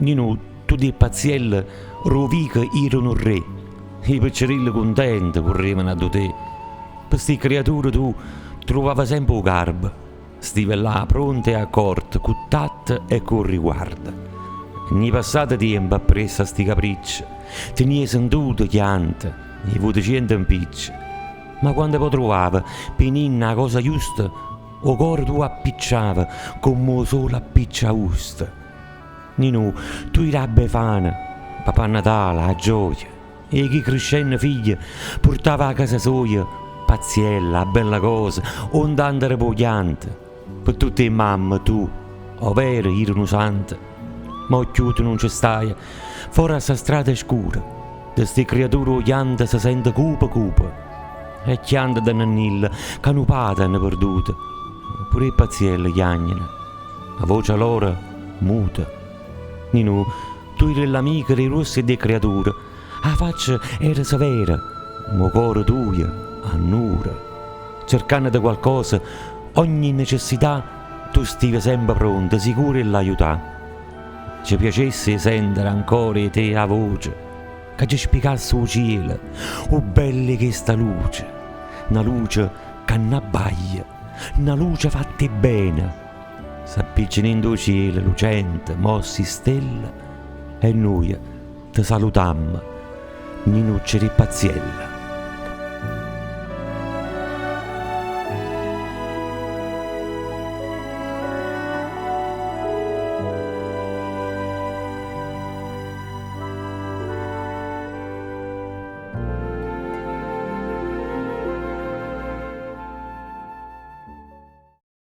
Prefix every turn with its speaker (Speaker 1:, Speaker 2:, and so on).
Speaker 1: Nino, tu di Paziella, rovica erano re. I piccerilli contenti correvano a te. Per sti creature tu trovava sempre un garbo. Stive là pronte e accorte, con tatto e con riguardo. Nei passati tempi appresso a sti capricci, tenia sentito chiante, e vuoi cento impicci. Ma quando poi trovava peninna la cosa giusta, o cuore tu appicciava come solo appiccia usta. Nino, tu eri befana, Papà Natale, a gioia, e chi crescendo figlia portava a casa sua Paziella, a bella cosa, onde andare pogliante. Per tutte le mamme tu, ovvero erano sante, ma occhiuto non ci stai, fuori a sta strada scura, da ste creature ogliante si sente cupa cupa. E chianta da nannilla, canupata hanno perduta, pure i Paziella chiagnano, la voce loro muta. Nino, tu eri l'amica dei rossi e delle creature, la faccia era severa, ma cuore tuo annura. Cercando di qualcosa, ogni necessità, tu stivi sempre pronta, sicura e l'aiutà. Ci piacesse sentire ancora di te la voce, che ci spiegasse il cielo, o bella che sta luce, una luce che non abbaglia, una luce fatta bene. S'appiccinando il cielo lucente, mossi stelle, e noi ti salutammo, Ninucci di Paziella.